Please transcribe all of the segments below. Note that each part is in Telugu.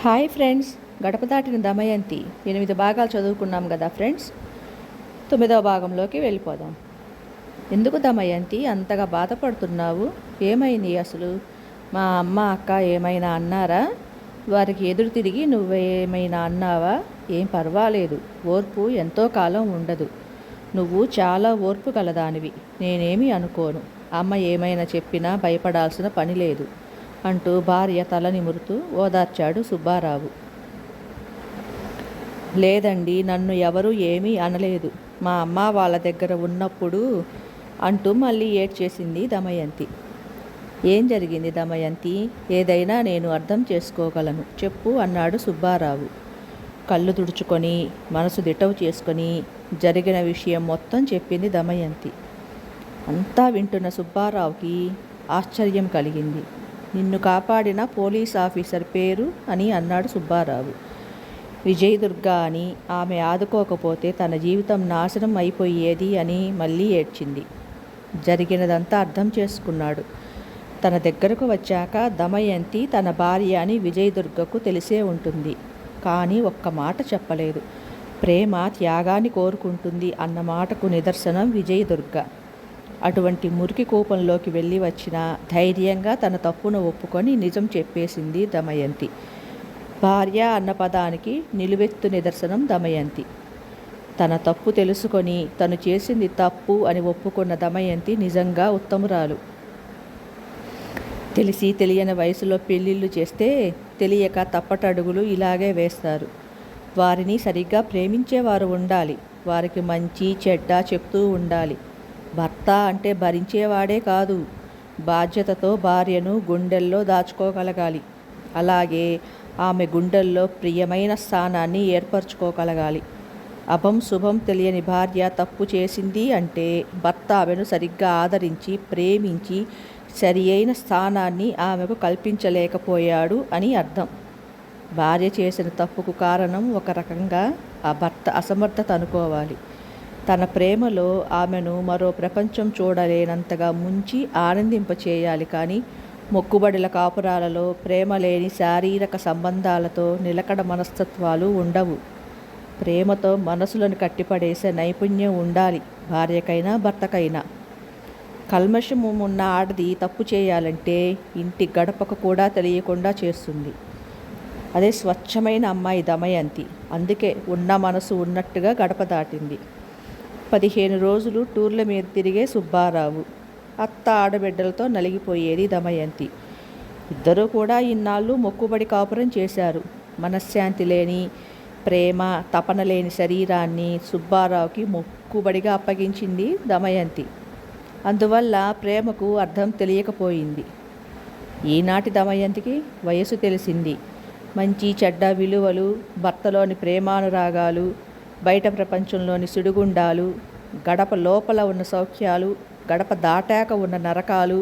హాయ్ ఫ్రెండ్స్, గడప దాటిన దమయంతి 8 భాగాలు చదువుకున్నాం కదా ఫ్రెండ్స్. 9వ భాగంలోకి వెళ్ళిపోదాం. ఎందుకు దమయంతి అంతగా బాధపడుతున్నావు? ఏమైంది అసలు? మా అమ్మ అక్క ఏమైనా అన్నారా? వారికి ఎదురు తిరిగి నువ్వేమైనా అన్నావా? ఏం పర్వాలేదు, ఓర్పు ఎంతో కాలం ఉండదు. నువ్వు చాలా ఓర్పు గలదానివి, నేనేమీ అనుకోను. అమ్మ ఏమైనా చెప్పినా భయపడాల్సిన పని లేదు అంటూ భార్య తల నిమురుతూ ఓదార్చాడు సుబ్బారావు. లేదండి, నన్ను ఎవరూ ఏమీ అనలేదు. మా అమ్మ వాళ్ళ దగ్గర ఉన్నప్పుడు అంటూ మళ్ళీ ఏడ్చేసింది దమయంతి. ఏం జరిగింది దమయంతి? ఏదైనా నేను అర్థం చేసుకోగలను, చెప్పు అన్నాడు సుబ్బారావు. కళ్ళు తుడుచుకొని మనసు దిటవు చేసుకొని జరిగిన విషయం మొత్తం చెప్పింది దమయంతి. అంతా వింటున్న సుబ్బారావుకి ఆశ్చర్యం కలిగింది. నిన్ను కాపాడిన పోలీస్ ఆఫీసర్ పేరు అని అన్నాడు సుబ్బారావు. విజయదుర్గ అని. ఆమె ఆదుకోకపోతే తన జీవితం నాశనం అయిపోయేది అని మళ్ళీ ఏడ్చింది. జరిగినదంతా అర్థం చేసుకున్నాడు. తన దగ్గరకు వచ్చాక దమయంతి తన భార్య అని విజయదుర్గకు తెలిసే ఉంటుంది. కానీ ఒక్క మాట చెప్పలేదు. ప్రేమ త్యాగాన్ని కోరుకుంటుంది అన్న మాటకు నిదర్శనం విజయదుర్గ. అటువంటి మురికి కూపంలోకి వెళ్ళి వచ్చిన ధైర్యంగా తన తప్పును ఒప్పుకొని నిజం చెప్పేసింది దమయంతి. భార్య అన్న పదానికి నిలువెత్తు నిదర్శనం దమయంతి. తన తప్పు తెలుసుకొని తను చేసింది తప్పు అని ఒప్పుకున్న దమయంతి నిజంగా ఉత్తమురాలు. తెలిసి తెలియని వయసులో పెళ్ళిళ్ళు చేస్తే తెలియక తప్పటడుగులు ఇలాగే వేస్తారు. వారిని సరిగ్గా ప్రేమించేవారు ఉండాలి. వారికి మంచి చెడ్డ చెప్తూ ఉండాలి. భర్త అంటే భరించేవాడే కాదు, బాధ్యతతో భార్యను గుండెల్లో దాచుకోగలగాలి. అలాగే ఆమె గుండెల్లో ప్రియమైన స్థానాన్ని ఏర్పరచుకోగలగాలి. అభం శుభం తెలియని భార్య తప్పు చేసింది అంటే భర్త ఆమెను సరిగ్గా ఆదరించి ప్రేమించి సరి అయిన స్థానాన్ని ఆమెకు కల్పించలేకపోయాడు అని అర్థం. భార్య చేసిన తప్పుకు కారణం ఒక రకంగా ఆ భర్త అసమర్థత అనుకోవాలి. తన ప్రేమలో ఆమెను మరో ప్రపంచం చూడలేనంతగా ముంచి ఆనందింపచేయాలి. కానీ మొక్కుబడుల కాపురాలలో ప్రేమ లేని శారీరక సంబంధాలతో నిలకడ మనస్తత్వాలు ఉండవు. ప్రేమతో మనసులను కట్టిపడేసే నైపుణ్యం ఉండాలి భార్యకైనా భర్తకైనా. కల్మషము ఉన్న ఆడది తప్పు చేయాలంటే ఇంటి గడపకు కూడా తెలియకుండా చేస్తుంది. అదే స్వచ్ఛమైన అమ్మాయి దమయంతి. అందుకే ఉన్న మనసు ఉన్నట్టుగా గడప దాటింది. 15 రోజులు టూర్ల మీద తిరిగే సుబ్బారావు. అత్త ఆడబిడ్డలతో నలిగిపోయేది దమయంతి. ఇద్దరూ కూడా ఇన్నాళ్ళు మొక్కుబడి కాపురం చేశారు. మనశ్శాంతి లేని, ప్రేమ తపన లేని శరీరాన్ని సుబ్బారావుకి మొక్కుబడిగా అప్పగించింది దమయంతి. అందువల్ల ప్రేమకు అర్థం తెలియకపోయింది. ఈనాటి దమయంతికి వయసు తెలిసింది. మంచి చెడ్డ విలువలు, భర్తలోని ప్రేమానురాగాలు, బయట ప్రపంచంలోని సుడిగుండాలు, గడప లోపల ఉన్న సౌఖ్యాలు, గడప దాటాక ఉన్న నరకాలు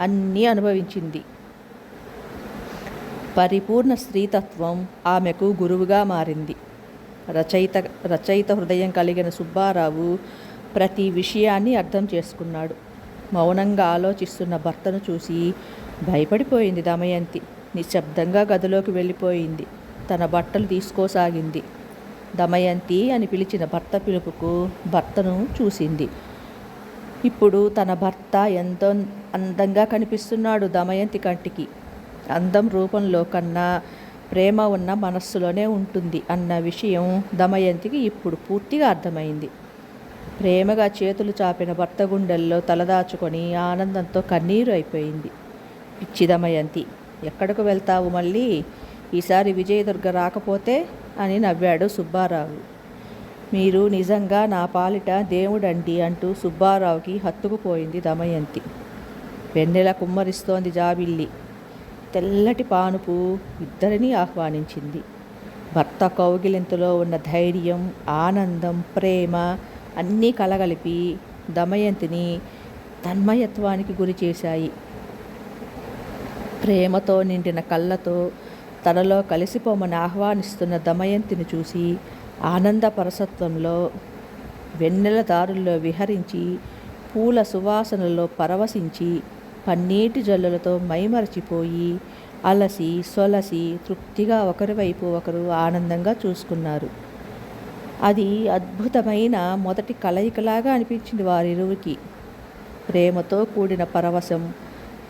అన్నీ అనుభవించింది. పరిపూర్ణ స్త్రీతత్వం ఆమెకు గురువుగా మారింది. రచయిత హృదయం కలిగిన సుబ్బారావు ప్రతి విషయాన్ని అర్థం చేసుకున్నాడు. మౌనంగా ఆలోచిస్తున్న భర్తను చూసి భయపడిపోయింది దమయంతి. నిశ్శబ్దంగా గదిలోకి వెళ్ళిపోయింది. తన బట్టలు తీసుకోసాగింది. దమయంతి అని పిలిచిన భర్త పిలుపుకు భర్తను చూసింది. ఇప్పుడు తన భర్త ఎంతో అందంగా కనిపిస్తున్నాడు దమయంతి కంటికి. అందం రూపంలో కన్నా ప్రేమ ఉన్న మనస్సులోనే ఉంటుంది అన్న విషయం దమయంతికి ఇప్పుడు పూర్తిగా అర్థమైంది. ప్రేమగా చేతులు చాపిన భర్త గుండెల్లో తలదాచుకొని ఆనందంతో కన్నీరు అయిపోయింది. పిచ్చి దమయంతి, ఎక్కడకు వెళ్తావు మళ్ళీ? ఈసారి విజయదుర్గ రాకపోతే అని నవ్వాడు సుబ్బారావు. మీరు నిజంగా నా పాలిట దేవుడండి అంటూ సుబ్బారావుకి హత్తుకుపోయింది దమయంతి. వెన్నెల కుమ్మరిస్తోంది జాబిల్లి. తెల్లటి పానుపు ఇద్దరినీ ఆహ్వానించింది. భర్త కౌగిలింతలో ఉన్న ధైర్యం, ఆనందం, ప్రేమ అన్నీ కలగలిపి దమయంతిని తన్మయత్వానికి గురి చేశాయి. ప్రేమతో నిండిన కళ్ళతో తనలో కలిసిపోమని ఆహ్వానిస్తున్న దమయంతిని చూసి ఆనంద పరసత్వంలో వెన్నెల దారుల్లో విహరించి పూల సువాసనలో పరవశించి పన్నీటి జల్లులతో మైమరచిపోయి అలసి సొలసి తృప్తిగా ఒకరి వైపు ఒకరు ఆనందంగా చూసుకున్నారు. అది అద్భుతమైన మొదటి కలయికలాగా అనిపించింది వారిరువురికి. ప్రేమతో కూడిన పరవశం,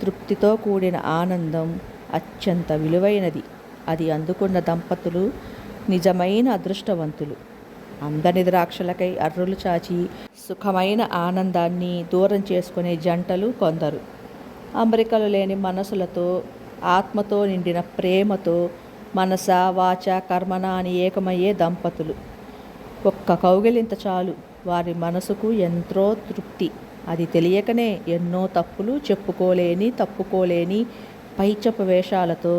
తృప్తితో కూడిన ఆనందం అత్యంత విలువైనది. అది అందుకున్న దంపతులు నిజమైన అదృష్టవంతులు. అందని ద్రాక్షలకై అర్రులు చాచి సుఖమైన ఆనందాన్ని దూరం చేసుకునే జంటలు కొందరు. అమరికలు లేని మనసులతో, ఆత్మతో నిండిన ప్రేమతో మనస వాచ కర్మణ అని ఏకమయ్యే దంపతులు. ఒక్క కౌగిలింత చాలు వారి మనసుకు ఎంతో తృప్తి. అది తెలియకనే ఎన్నో తప్పులు తప్పుకోలేని పైచపు వేషాలతో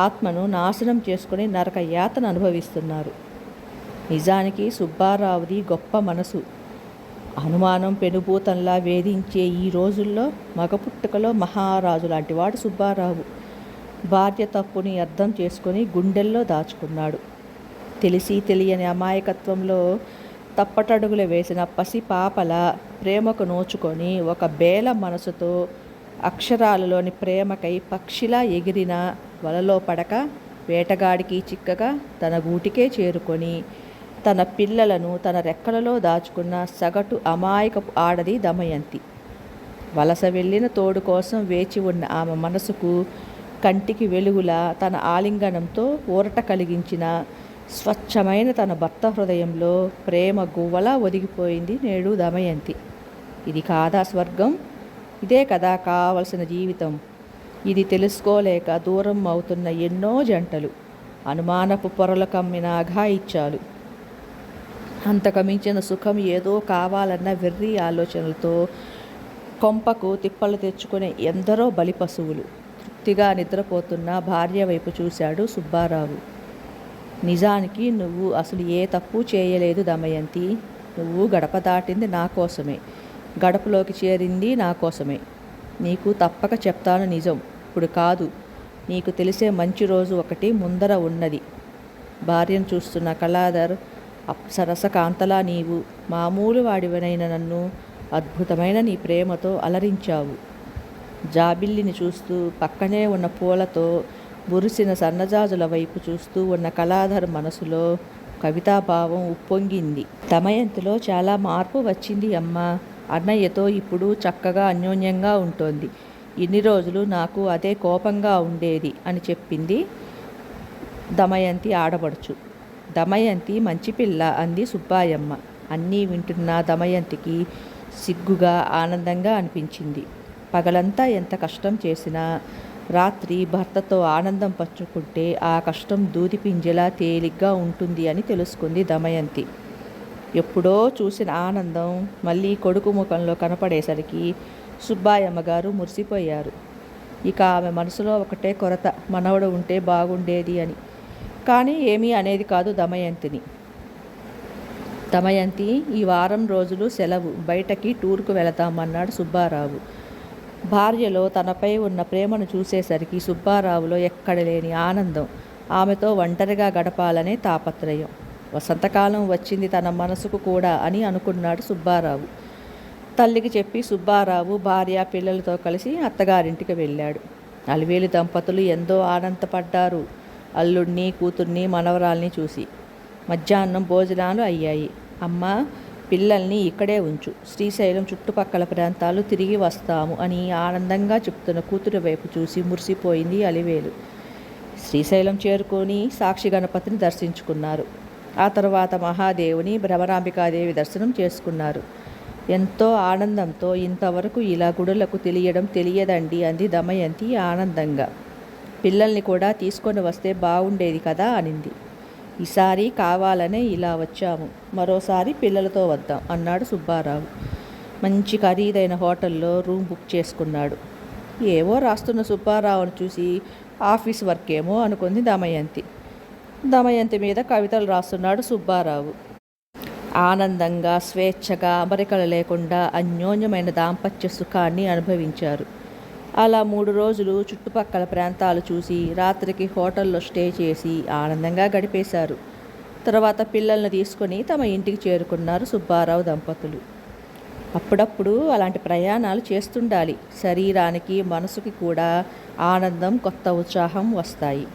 ఆత్మను నాశనం చేసుకుని నరక యాతన అనుభవిస్తున్నారు. నిజానికి సుబ్బారావుది గొప్ప మనసు. అనుమానం పెనుభూతంలా వేధించే ఈ రోజుల్లో మగపుట్టుకలో మహారాజు లాంటివాడు సుబ్బారావు. భార్య తప్పుని అర్థం చేసుకొని గుండెల్లో దాచుకున్నాడు. తెలిసి తెలియని అమాయకత్వంలో తప్పటడుగులు వేసిన పసి పాపల ప్రేమకు నోచుకొని ఒక బేల మనసుతో అక్షరాలలోని ప్రేమకై పక్షిలా ఎగిరిన వలలో పడక వేటగాడికి చిక్కక తన గూటికే చేరుకొని తన పిల్లలను తన రెక్కలలో దాచుకున్న సగటు అమాయకపు ఆడది దమయంతి. వలస వెళ్ళిన తోడు కోసం వేచి ఉన్న ఆమె మనసుకు కంటికి వెలుగులా తన ఆలింగనంతో ఊరట కలిగించిన స్వచ్ఛమైన తన భర్త హృదయంలో ప్రేమ గువ్వలా ఒదిగిపోయింది నేడు దమయంతి. ఇది కాదా స్వర్గం? ఇదే కదా కావలసిన జీవితం? ఇది తెలుసుకోలేక దూరం అవుతున్న ఎన్నో జంటలు, అనుమానపు పొరలు కమ్మిన అఘాయిత్యాలు, అంతకమించిన సుఖం ఏదో కావాలన్న వెర్రి ఆలోచనలతో కొంపకు తిప్పలు తెచ్చుకునే ఎందరో బలి పశువులు. తృప్తిగా నిద్రపోతున్న భార్య వైపు చూశాడు సుబ్బారావు. నిజానికి నువ్వు అసలు ఏ తప్పు చేయలేదు దమయంతి. నువ్వు గడప దాటింది నా కోసమే, గడపలోకి చేరింది నా కోసమే. నీకు తప్పక చెప్తాను నిజం. ఇప్పుడు కాదు, నీకు తెలిసే మంచి రోజు ఒకటి ముందర ఉన్నది. భార్యను చూస్తున్న కళాధర్, అప్సరస కాంతలా నీవు మామూలు వాడివనైన నన్ను అద్భుతమైన నీ ప్రేమతో అలరించావు. జాబిల్లిని చూస్తూ పక్కనే ఉన్న పూలతో బురిసిన సన్నజాజుల వైపు చూస్తూ ఉన్న కళాధర్ మనసులో కవితాభావం ఉప్పొంగింది. దమయంతిలో చాలా మార్పు వచ్చింది అమ్మా. అన్నయ్యతో ఇప్పుడు చక్కగా అన్యోన్యంగా ఉంటోంది. ఇన్ని రోజులు నాకు అదే కోపంగా ఉండేది అని చెప్పింది దమయంతి ఆడబడుచు. దమయంతి మంచి పిల్ల అంది సుబ్బాయమ్మ. అన్నీ వింటున్న దమయంతికి సిగ్గుగా ఆనందంగా అనిపించింది. పగలంతా ఎంత కష్టం చేసినా రాత్రి భర్తతో ఆనందం పంచుకుంటే ఆ కష్టం దూది పింజలా తేలిగ్గా ఉంటుంది అని తెలుసుకుంది దమయంతి. ఎప్పుడో చూసిన ఆనందం మళ్ళీ కొడుకు ముఖంలో కనపడేసరికి సుబ్బాయమ్మ గారు మురిసిపోయారు. ఇక ఆమె మనసులో ఒకటే కొరత, మనవడు ఉంటే బాగుండేది అని. కానీ ఏమీ అనేది కాదు దమయంతిని. దమయంతి, ఈ వారం రోజులు సెలవు, బయటకి టూర్కు వెళతామన్నాడు సుబ్బారావు. భార్యలో తనపై ఉన్న ప్రేమను చూసేసరికి సుబ్బారావులో ఎక్కడలేని ఆనందం, ఆమెతో ఒంటరిగా గడపాలనే తాపత్రయం. వసంతకాలం వచ్చింది తన మనసుకు కూడా అని అనుకున్నాడు సుబ్బారావు. తల్లికి చెప్పి సుబ్బారావు భార్య పిల్లలతో కలిసి అత్తగారింటికి వెళ్ళాడు. అలివేలు దంపతులు ఎంతో ఆనందపడ్డారు అల్లుడిని కూతుర్ని మనవరాల్ని చూసి. మధ్యాహ్నం భోజనాలు అయ్యాయి. అమ్మ, పిల్లల్ని ఇక్కడే ఉంచు, శ్రీశైలం చుట్టుపక్కల ప్రాంతాలు తిరిగి వస్తాము అని ఆనందంగా చెప్తున్న కూతురి వైపు చూసి మురిసిపోయింది అలివేలు. శ్రీశైలం చేరుకొని సాక్షి గణపతిని దర్శించుకున్నారు. ఆ తర్వాత మహాదేవుని, భ్రమరాంబికాదేవి దర్శనం చేసుకున్నారు. ఎంతో ఆనందంతో, ఇంతవరకు ఇలా గుడులకు తెలియదండి అంది దమయంతి ఆనందంగా. పిల్లల్ని కూడా తీసుకొని వస్తే బాగుండేది కదా అనింది. ఈసారి కావాలనే ఇలా వచ్చాము, మరోసారి పిల్లలతో వద్దాం అన్నాడు సుబ్బారావు. మంచి ఖరీదైన హోటల్లో రూమ్ బుక్ చేసుకున్నాడు. ఏవో రాస్తున్న సుబ్బారావును చూసి ఆఫీస్ వర్క్ ఏమో అనుకుంది దమయంతి. దమయంతి మీద కవితలు రాస్తున్నాడు సుబ్బారావు. ఆనందంగా, స్వేచ్ఛగా, అమరికలు లేకుండా అన్యోన్యమైన దాంపత్య సుఖాన్ని అనుభవించారు. అలా 3 రోజులు చుట్టుపక్కల ప్రాంతాలు చూసి రాత్రికి హోటల్లో స్టే చేసి ఆనందంగా గడిపేశారు. తర్వాత పిల్లల్ని తీసుకొని తమ ఇంటికి చేరుకున్నారు సుబ్బారావు దంపతులు. అప్పుడప్పుడు అలాంటి ప్రయాణాలు చేస్తుండాలి. శరీరానికి మనసుకి కూడా ఆనందం, కొత్త ఉత్సాహం వస్తాయి.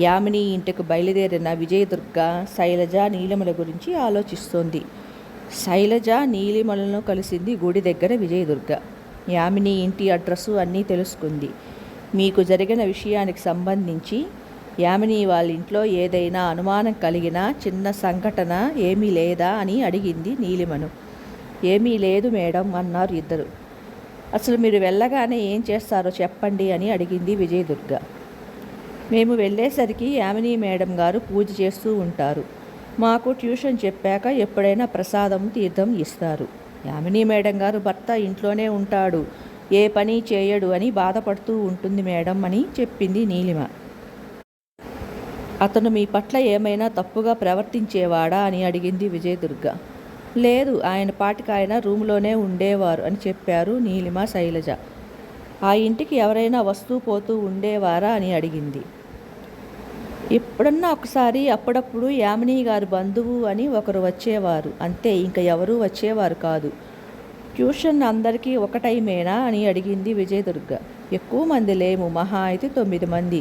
యామిని ఇంటికి బయలుదేరిన విజయదుర్గ శైలజ, నీలిమల గురించి ఆలోచిస్తోంది. శైలజ నీలిమలను కలిసింది గుడి దగ్గర విజయదుర్గ. యామిని ఇంటి అడ్రస్సు అన్నీ తెలుసుకుంది. మీకు జరిగిన విషయానికి సంబంధించి యామిని వాళ్ళ ఇంట్లో ఏదైనా అనుమానం కలిగినా చిన్న సంఘటన ఏమీ లేదా అని అడిగింది నీలిమను. ఏమీ లేదు మేడం అన్నారు ఇద్దరు. అసలు మీరు వెళ్ళగానే ఏం చేస్తారో చెప్పండి అని అడిగింది విజయదుర్గ. మేము వెళ్ళేసరికి యామిని మేడం గారు పూజ చేస్తూ ఉంటారు. మాకు ట్యూషన్ చెప్పాక ఎప్పుడైనా ప్రసాదం, తీర్థం ఇస్తారు. యామిని మేడం గారు భర్త ఇంట్లోనే ఉంటాడు, ఏ పని చేయడు అని బాధపడుతూ ఉంటుంది మేడం అని చెప్పింది నీలిమ. అతను మీ పట్ల ఏమైనా తప్పుగా ప్రవర్తించేవాడా అని అడిగింది విజయదుర్గ. లేదు, ఆయన పాటికి ఆయన రూమ్లోనే ఉండేవారు అని చెప్పారు నీలిమ, శైలజ. ఆ ఇంటికి ఎవరైనా వస్తూ పోతూ ఉండేవారా అని అడిగింది. ఎప్పుడన్నా ఒకసారి అప్పుడప్పుడు యామిని గారి బంధువు అని ఒకరు వచ్చేవారు, అంతే, ఇంకా ఎవరూ వచ్చేవారు కాదు. ట్యూషన్ అందరికీ ఒక టైమేనా అని అడిగింది విజయదుర్గ. ఎక్కువ మంది లేము, మహా అయితే 9 మంది.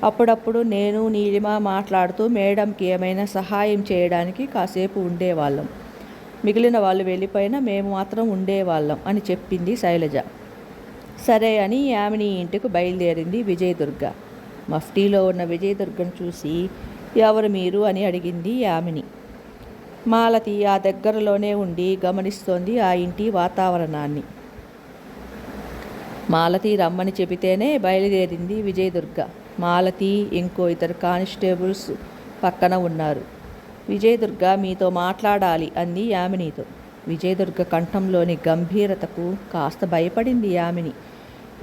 అప్పుడప్పుడు నేను, నీలిమ మాట్లాడుతూ మేడంకి ఏమైనా సహాయం చేయడానికి కాసేపు ఉండేవాళ్ళం. మిగిలిన వాళ్ళు వెళ్ళిపోయినా మేము మాత్రం ఉండేవాళ్ళం అని చెప్పింది శైలజ. సరే అని యామిని ఇంటికి బయలుదేరింది విజయదుర్గ. మఫ్టీలో ఉన్న విజయదుర్గను చూసి ఎవరు మీరు అని అడిగింది యామిని. మాలతి ఆ దగ్గరలోనే ఉండి గమనిస్తోంది ఆ ఇంటి వాతావరణాన్ని. మాలతి రమ్మని చెబితేనే బయలుదేరింది విజయదుర్గ. మాలతి, ఇంకో 2 కానిస్టేబుల్స్ పక్కన ఉన్నారు. విజయదుర్గ మీతో మాట్లాడాలి అంది యామినితో. విజయదుర్గ కంఠంలోని గంభీరతకు కాస్త భయపడింది యామిని.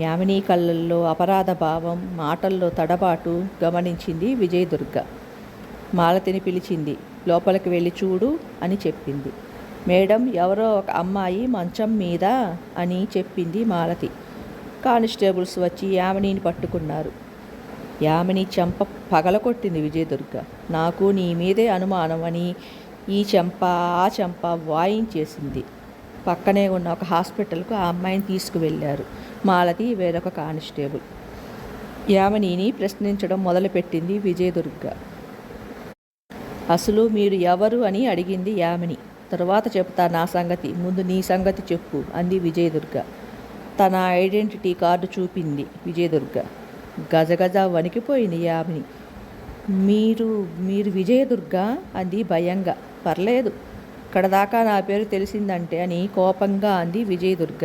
యామిని కళ్ళల్లో అపరాధ భావం, మాటల్లో తడబాటు గమనించింది విజయదుర్గ. మాలతిని పిలిచింది. లోపలికి వెళ్ళి చూడు అని చెప్పింది. మేడం, ఎవరో ఒక అమ్మాయి మంచం మీద అని చెప్పింది మాలతి. కానిస్టేబుల్స్ వచ్చి యామినిని పట్టుకున్నారు. యామిని చెంప పగలకొట్టింది విజయదుర్గ. నాకు నీ మీదే అనుమానం అని ఈ చెంప ఆ చెంప వాయించేసింది. పక్కనే ఉన్న ఒక హాస్పిటల్కు ఆ అమ్మాయిని తీసుకువెళ్ళారు. మాలతి, వేరొక కానిస్టేబుల్. యామినిని ప్రశ్నించడం మొదలుపెట్టింది విజయదుర్గ. అసలు మీరు ఎవరు అని అడిగింది యామిని. తరువాత చెప్తా నా సంగతి, ముందు నీ సంగతి చెప్పు అంది విజయదుర్గ. తన ఐడెంటిటీ కార్డు చూపింది విజయదుర్గ. గజగజ వణికిపోయింది యామిని. మీరు మీరు విజయదుర్గ అంది భయంగా. పర్లేదు, ఇక్కడ దాకా నా పేరు తెలిసిందంటే అని కోపంగా అంది విజయదుర్గ.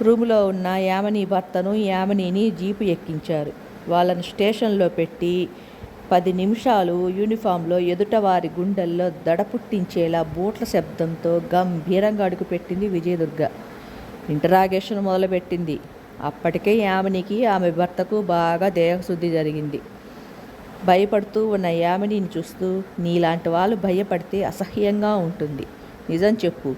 రూములో ఉన్న యామిని భర్తను, యామినిని జీపు ఎక్కించారు. వాళ్ళను స్టేషన్లో పెట్టి 10 నిమిషాలు యూనిఫామ్లో ఎదుటవారి గుండెల్లో దడ పుట్టించేలా బూట్ల శబ్దంతో గంభీరంగా అడుగుపెట్టింది విజయదుర్గ. ఇంటరాగేషన్ మొదలుపెట్టింది. అప్పటికే యామినికి ఆమె భర్తకు బాగా దేహశుద్ధి జరిగింది. భయపడుతూ ఉన్న యామినిని చూస్తూ, నీలాంటి వాళ్ళు భయపడితే అసహ్యంగా ఉంటుంది, నిజం చెప్పు,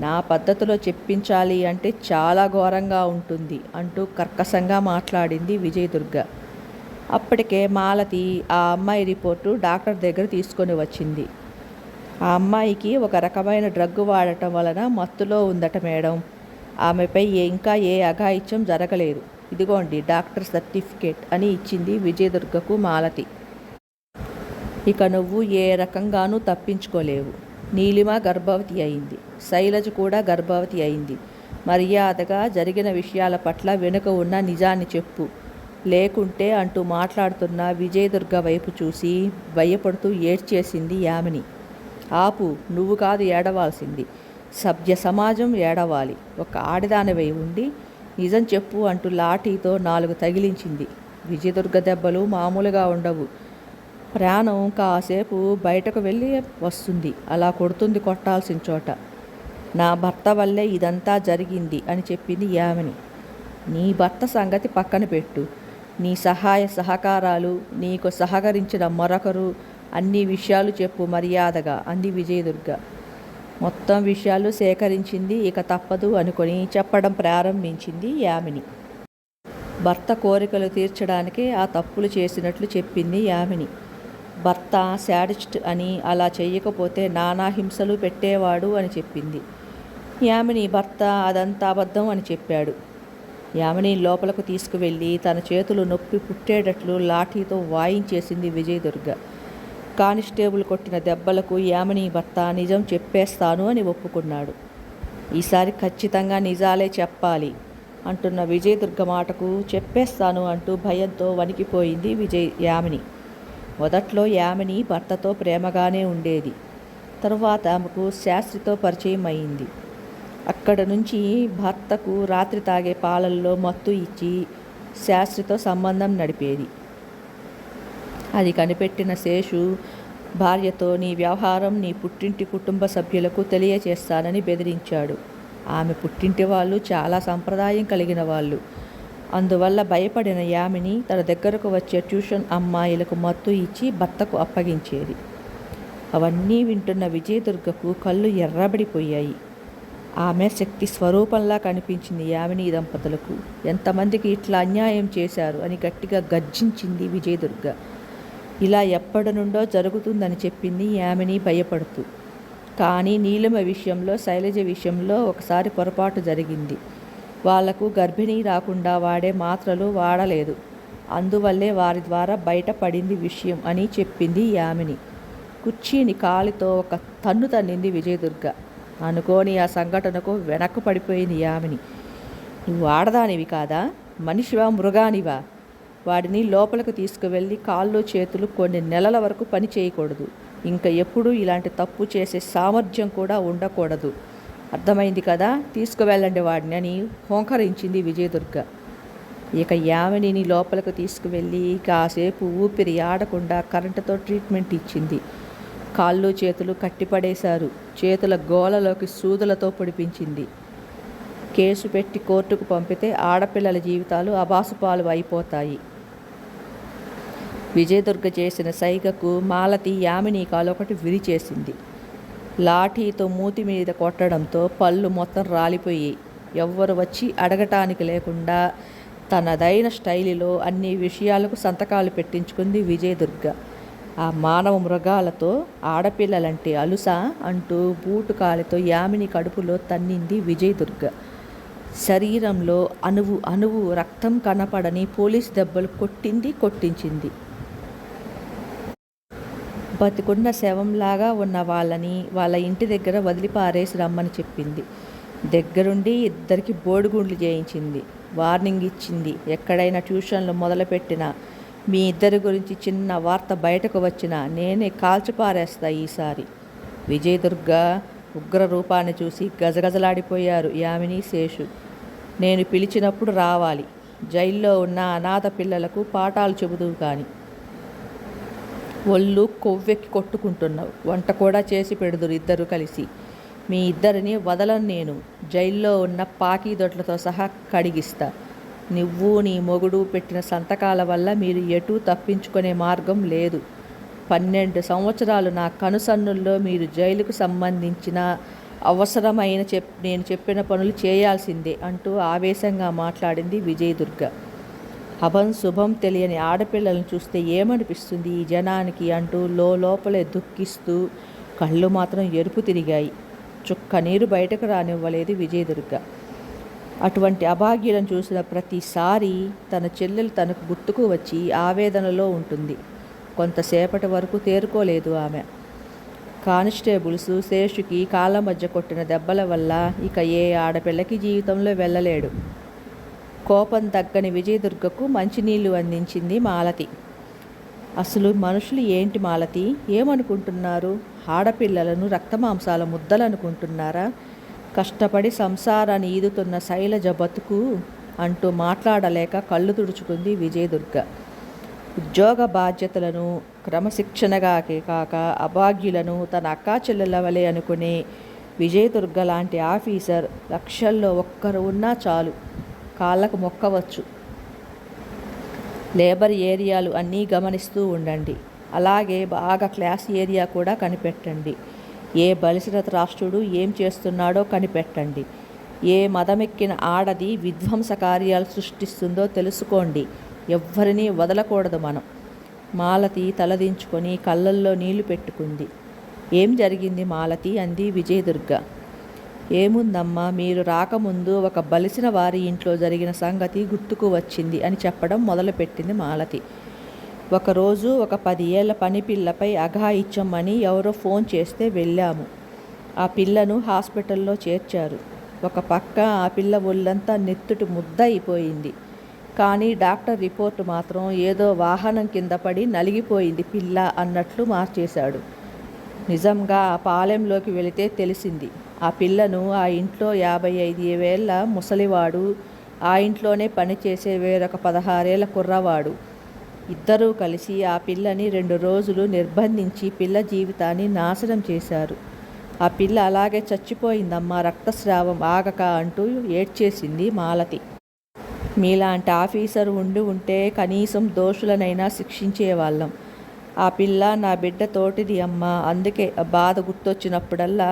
నా పద్ధతిలో చెప్పించాలి అంటే చాలా ఘోరంగా ఉంటుంది అంటూ కర్కశంగా మాట్లాడింది విజయదుర్గ. అప్పటికే మాలతి ఆ అమ్మాయి రిపోర్టు డాక్టర్ దగ్గర తీసుకొని వచ్చింది. ఆ అమ్మాయికి ఒక రకమైన డ్రగ్ వాడటం వలన మత్తులో ఉందట మేడం. ఆమెపై ఇంకా ఏ అఘాయిత్యం జరగలేదు. ఇదిగోండి డాక్టర్ సర్టిఫికేట్ అని ఇచ్చింది విజయదుర్గకు మాలతి. ఇక నువ్వు ఏ రకంగానూ తప్పించుకోలేవు. నీలిమ గర్భవతి అయింది, శైలజ కూడా గర్భవతి అయింది. మర్యాదగా జరిగిన విషయాల పట్ల వెనుక ఉన్న నిజాన్ని చెప్పు, లేకుంటే అంటూ మాట్లాడుతున్న విజయదుర్గ వైపు చూసి భయపడుతూ ఏడ్చేసింది యామిని. ఆపు, నువ్వు కాదు ఏడవాల్సింది, సభ్య సమాజం ఏడవాలి. ఒక ఆడదానివై ఉండి నిజం చెప్పు అంటూ లాఠీతో 4 తగిలించింది. విజయదుర్గ దెబ్బలు మామూలుగా ఉండవు. ప్రాణం కాసేపు బయటకు వెళ్ళి వస్తుంది. అలా కొడుతుంది కొట్టాల్సిన చోట. నా భర్త వల్లే ఇదంతా జరిగింది అని చెప్పింది యామిని. నీ భర్త సంగతి పక్కన పెట్టు, నీ సహాయ సహకారాలు, నీకు సహకరించిన మరొకరు, అన్ని విషయాలు చెప్పు మర్యాదగా అంది విజయదుర్గ. మొత్తం విషయాలు సేకరించింది. ఇక తప్పదు అనుకొని చెప్పడం ప్రారంభించింది యామిని. భర్త కోరికలు తీర్చడానికే ఆ తప్పులు చేసినట్లు చెప్పింది యామిని. భర్త శాడిస్ట్ అని, అలా చెయ్యకపోతే నానా హింసలు పెట్టేవాడు అని చెప్పింది. యామిని భర్త అదంతా అబద్ధం అని చెప్పాడు. యామిని లోపలకు తీసుకువెళ్ళి తన చేతులు నొప్పి పుట్టేటట్లు లాఠీతో వాయించేసింది విజయదుర్గ. కానిస్టేబుల్ కొట్టిన దెబ్బలకు యామిని భర్త నిజం చెప్పేస్తాను అని ఒప్పుకున్నాడు. ఈసారి ఖచ్చితంగా నిజాలే చెప్పాలి అంటున్న విజయదుర్గ మాటకు చెప్పేస్తాను అంటూ భయంతో వణికిపోయింది యామిని. మొదట్లో యామిని భర్తతో ప్రేమగానే ఉండేది. తరువాత ఆమెకు శాస్త్రితో పరిచయం అయింది. అక్కడ నుంచి భర్తకు రాత్రి తాగే పాలల్లో మత్తు ఇచ్చి శాస్త్రితో సంబంధం నడిపేది. అది కనిపెట్టిన శేషు భార్యతో నీ వ్యవహారం నీ పుట్టింటి కుటుంబ సభ్యులకు తెలియచేస్తానని బెదిరించాడు. ఆమె పుట్టింటి వాళ్ళు చాలా సంప్రదాయం కలిగిన వాళ్ళు. అందువల్ల భయపడిన యామిని తన దగ్గరకు వచ్చే ట్యూషన్ అమ్మాయిలకు మత్తు ఇచ్చి భర్తకు అప్పగించేది. అవన్నీ వింటున్న విజయదుర్గకు కళ్ళు ఎర్రబడిపోయాయి. ఆమె శక్తి స్వరూపంలా కనిపించింది యామిని దంపతులకు. ఎంతమందికి ఇట్లా అన్యాయం చేశారు అని గట్టిగా గర్జించింది విజయదుర్గ. ఇలా ఎప్పటి నుండో జరుగుతుందని చెప్పింది యామిని భయపడుతూ. కానీ నీలిమ విషయంలో, శైలజ విషయంలో ఒకసారి పొరపాటు జరిగింది. వాళ్లకు గర్భిణీ రాకుండా వాడే మాత్రలు వాడలేదు. అందువల్లే వారి ద్వారా బయటపడింది విషయం అని చెప్పింది యామిని. కుర్చీని కాలితో ఒక తన్ను తన్నింది విజయదుర్గ. అనుకోని ఆ సంఘటనకు వెనక్కు పడిపోయింది యామిని. నువ్వు ఆడదానివి కాదా? మనిషివా మృగానివా? వాడిని లోపలికి తీసుకువెళ్ళి కాళ్ళు చేతులు కొన్ని నెలల వరకు పని చేయకూడదు. ఇంకా ఎప్పుడూ ఇలాంటి తప్పు చేసే సామర్థ్యం కూడా ఉండకూడదు. అర్థమైంది కదా? తీసుకువెళ్ళండి వాడిని అని హోంకరించింది విజయదుర్గ. ఇక యామినిని లోపలికి తీసుకువెళ్ళి కాసేపు ఊపిరి ఆడకుండా కరెంటుతో ట్రీట్మెంట్ ఇచ్చింది. కాళ్ళు చేతులు కట్టిపడేశారు. చేతుల గోలలోకి సూదులతో పొడిపించింది. కేసు పెట్టి కోర్టుకు పంపితే ఆడపిల్లల జీవితాలు అబాసుపాలు అయిపోతాయి. విజయదుర్గ చేసిన సైగకు మాలతి యామిని కాలొకటి విరిచేసింది. లాఠీతో మూతి మీద కొట్టడంతో పళ్ళు మొత్తం రాలిపోయి ఎవ్వరు వచ్చి అడగటానికి లేకుండా తనదైన స్టైలులో అన్ని విషయాలకు సంతకాలు పెట్టించుకుంది విజయదుర్గ. ఆ మానవ మృగాలతో ఆడపిల్లలంటే అలుసా అంటూ బూటు కాలితో యామిని కడుపులో తన్నింది విజయదుర్గ. శరీరంలో అణువు అణువు రక్తం కనపడని పోలీస్ దెబ్బలు కొట్టించింది. బతికున్న శవంలాగా ఉన్న వాళ్ళని వాళ్ళ ఇంటి దగ్గర వదిలిపారేసి రమ్మని చెప్పింది. దగ్గరుండి ఇద్దరికి బోడిగుండ్లు చేయించింది. వార్నింగ్ ఇచ్చింది. ఎక్కడైనా ట్యూషన్లు మొదలుపెట్టినా, మీ ఇద్దరి గురించి చిన్న వార్త బయటకు వచ్చినా నేనే కాల్చిపారేస్తా ఈసారి. విజయదుర్గ ఉగ్ర రూపాన్ని చూసి గజగజలాడిపోయారు యామిని, శేషు. నేను పిలిచినప్పుడు రావాలి. జైల్లో ఉన్న అనాథ పిల్లలకు పాఠాలు చెబుదువు కానీ. ఒళ్ళు కొవ్వెక్కి కొట్టుకుంటున్నావు. వంట కూడా చేసి పెడుదురు ఇద్దరు కలిసి. మీ ఇద్దరిని వదలను నేను. జైల్లో ఉన్న పాకీదొడ్లతో సహా కడిగిస్తా. నువ్వు నీ మొగుడు పెట్టిన సంతకాల వల్ల మీరు ఎటూ తప్పించుకునే మార్గం లేదు. 12 సంవత్సరాలు నా కనుసన్నుల్లో మీరు జైలుకు సంబంధించిన అవసరమైన నేను చెప్పిన పనులు చేయాల్సిందే అంటూ ఆవేశంగా మాట్లాడింది విజయదుర్గ. అభం శుభం తెలియని ఆడపిల్లలను చూస్తే ఏమనిపిస్తుంది ఈ జనానికి అంటూ లోపలే దుఃఖిస్తూ కళ్ళు మాత్రం ఎరుపు తిరిగాయి. చుక్క నీరు బయటకు రానివ్వలేదు విజయదుర్గ. అటువంటి అభాగ్యులను చూసిన ప్రతిసారి తన చెల్లెలు తనకు గుర్తుకు వచ్చి ఆవేదనలో ఉంటుంది. కొంతసేపటి వరకు తేరుకోలేదు ఆమె. కానిస్టేబుల్స్ శేషుకి కాళ్ళ మధ్య కొట్టిన దెబ్బల వల్ల ఇక ఏ ఆడపిల్లకి జీవితంలో వెళ్ళలేడు. కోపం తగ్గని విజయదుర్గకు మంచినీళ్లు అందించింది మాలతి. అసలు మనుషులు ఏంటి మాలతి? ఏమనుకుంటున్నారు? ఆడపిల్లలను రక్తమాంసాల ముద్దలనుకుంటున్నారా? కష్టపడి సంసారాన్ని ఈదుతున్న శైలజ బతుకు అంటూ మాట్లాడలేక కళ్ళు తుడుచుకుంది విజయదుర్గ. ఉద్యోగ బాధ్యతలను క్రమశిక్షణగా కాక అభాగ్యులను తన అక్కా చెల్లెల వలె అనుకునే విజయదుర్గ లాంటి ఆఫీసర్ లక్షల్లో ఒక్కరు ఉన్నా చాలు, కాళ్ళకు మొక్కవచ్చు. లేబర్ ఏరియాలు అన్నీ గమనిస్తూ ఉండండి. అలాగే బాగా క్లాస్ ఏరియా కూడా కనిపెట్టండి. ఏ బలిసిరత రాష్ట్రుడు ఏం చేస్తున్నాడో కనిపెట్టండి. ఏ మదమెక్కిన ఆడది విధ్వంస కార్యాలు సృష్టిస్తుందో తెలుసుకోండి. ఎవ్వరినీ వదలకూడదు మనం. మాలతి తలదించుకొని కళ్ళల్లో నీళ్లు పెట్టుకుంది. ఏం జరిగింది మాలతి అంది విజయదుర్గ. ఏముందమ్మా, మీరు రాకముందు ఒక బలిసిన వారి ఇంట్లో జరిగిన సంగతి గుర్తుకు వచ్చింది అని చెప్పడం మొదలుపెట్టింది మాలతి. ఒకరోజు ఒక 10 ఏళ్ల పనిపిల్లపై అఘాయిత్యమని ఎవరో ఫోన్ చేస్తే వెళ్ళాము. ఆ పిల్లను హాస్పిటల్లో చేర్చారు. ఒక పక్క ఆ పిల్ల ఒళ్ళంతా నెత్తుటి ముద్ద అయిపోయింది. కానీ డాక్టర్ రిపోర్టు మాత్రం ఏదో వాహనం కింద పడి నలిగిపోయింది పిల్ల అన్నట్లు మార్చేశాడు. నిజంగా ఆ పాలెంలోకి వెళితే తెలిసింది. ఆ పిల్లను ఆ ఇంట్లో 55 ఏళ్ల ముసలివాడు, ఆ ఇంట్లోనే పనిచేసే వేరొక 16 ఏళ్ల కుర్రవాడు, ఇద్దరూ కలిసి ఆ పిల్లని 2 రోజులు నిర్బంధించి పిల్ల జీవితాన్ని నాశనం చేశారు. ఆ పిల్ల అలాగే చచ్చిపోయిందమ్మా, రక్తస్రావం ఆగక అంటూ ఏడ్చేసింది మాలతి. మీలాంటి ఆఫీసర్ ఉంటే కనీసం దోషులనైనా శిక్షించేవాళ్ళం. ఆ పిల్ల నా బిడ్డ తోటిది అమ్మా, అందుకే బాధ గుర్తొచ్చినప్పుడల్లా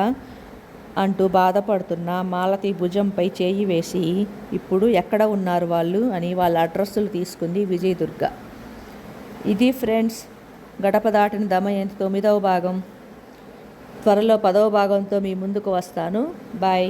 అంటూ బాధపడుతున్న మాలతి భుజంపై చేయి వేసి, ఇప్పుడు ఎక్కడ ఉన్నారు వాళ్ళు అని వాళ్ళ అడ్రస్సులు తీసుకుంది విజయదుర్గ. ఇది ఫ్రెండ్స్, గడప దాటిన దమయంతి 9వ భాగం. త్వరలో 10వ భాగంతో మీ ముందుకు వస్తాను. బాయ్.